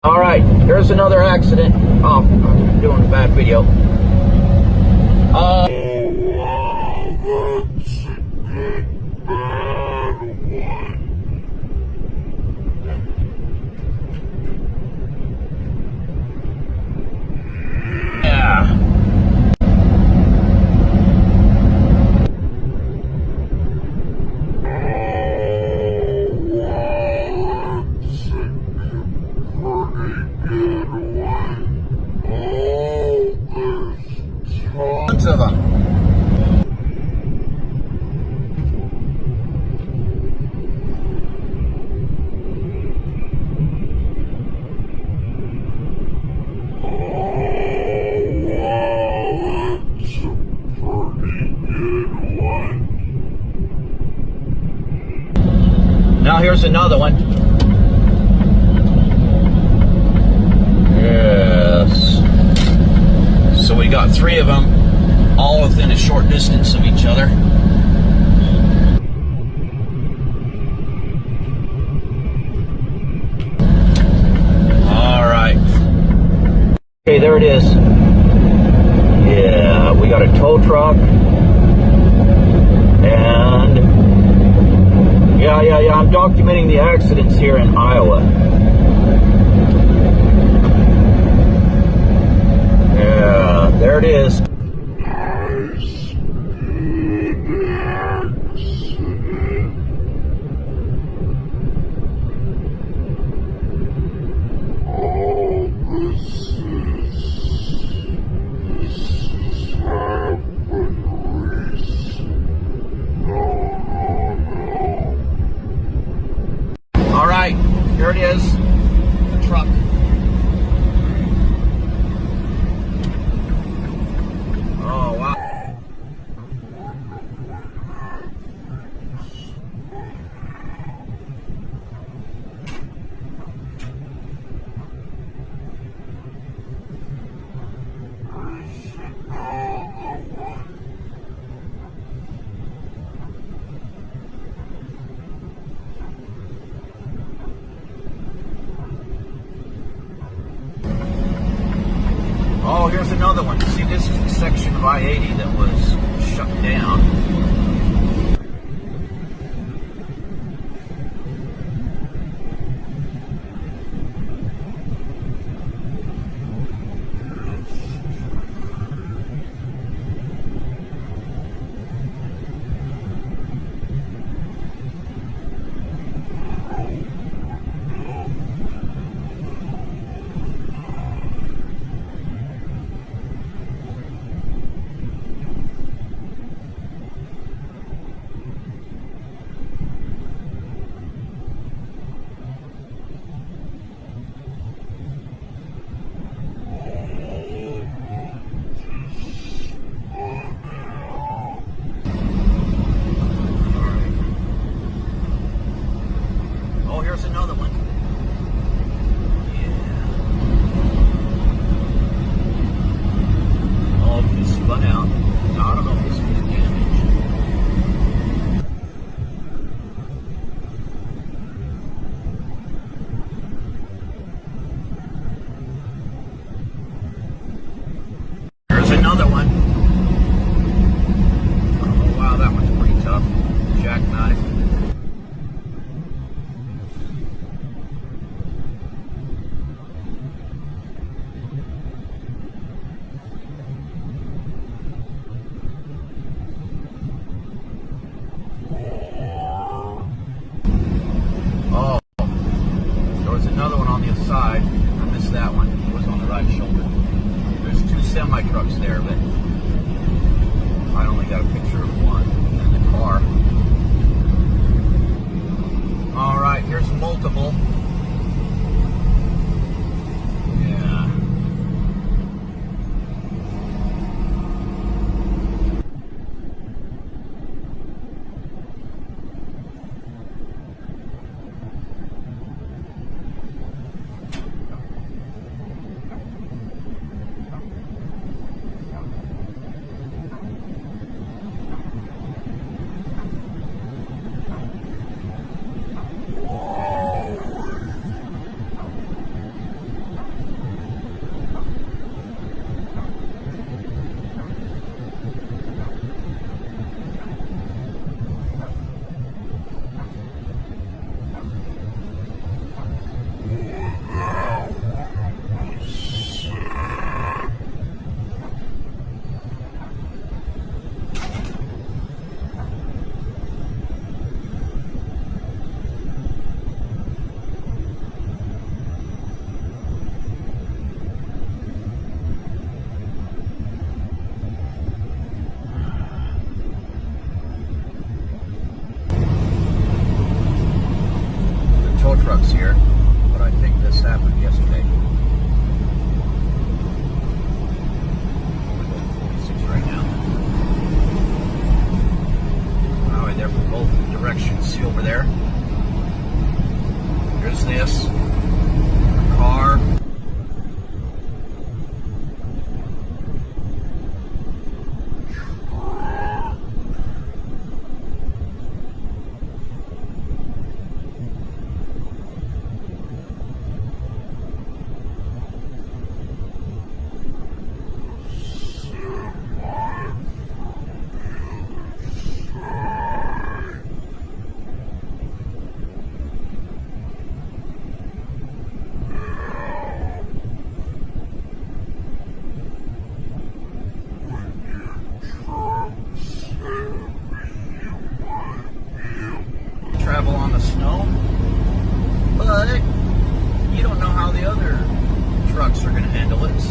All right, here's another accident. Oh, I'm doing a bad video. Yeah. Tons of them. Now here's another one. Yes. So we got three of them, all within a short distance of each other. All right. Okay, there it is. Yeah, we got a tow truck. And yeah, I'm documenting the accidents here in Iowa. Yeah, there it is. All right, here it is, the truck. Oh, wow. Oh, here's another one. See, this is the section of I80 that was shut down. Oh, here's another one. Yeah. Oh, he spun out. No, I don't know if this was damaged. Here's another one. Oh, wow, that one's pretty tough. Jackknife. Oh, there was another one on the other side. I missed that one. It was on the right shoulder. There's two semi-trucks there, but I only got a picture of one in the car. All right, here's multiple. Yeah.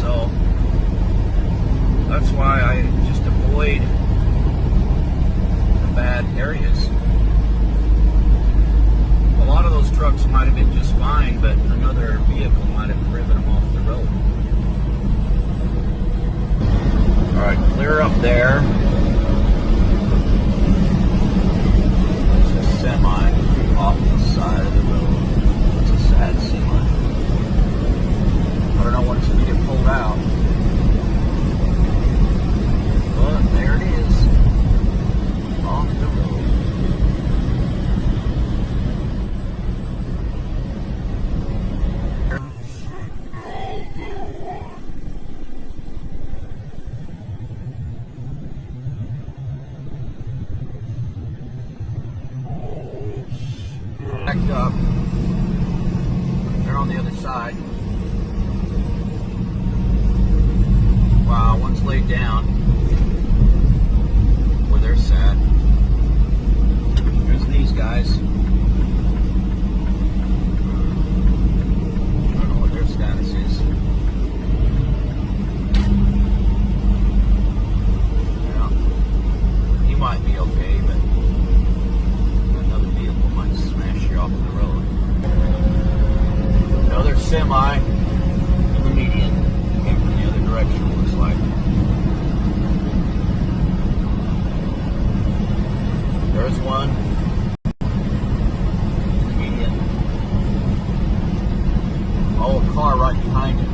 So that's why I just avoid the bad areas. A lot of those trucks might have been just fine, but another vehicle might have driven them off the road. Alright, clear up there. There's a semi off the side of the road. It's a sad semi. I don't know when it's going to get pulled out. But there it is. Off the road. Backed up. They're on the other side. Wow, one's laid down where they're sat. There's these guys. I don't know what their status is. Yeah. He might be okay, but another vehicle might smash you off the road. Another semi in the median. Came from the other direction, looks like. There's one in the median. Oh, a car right behind it.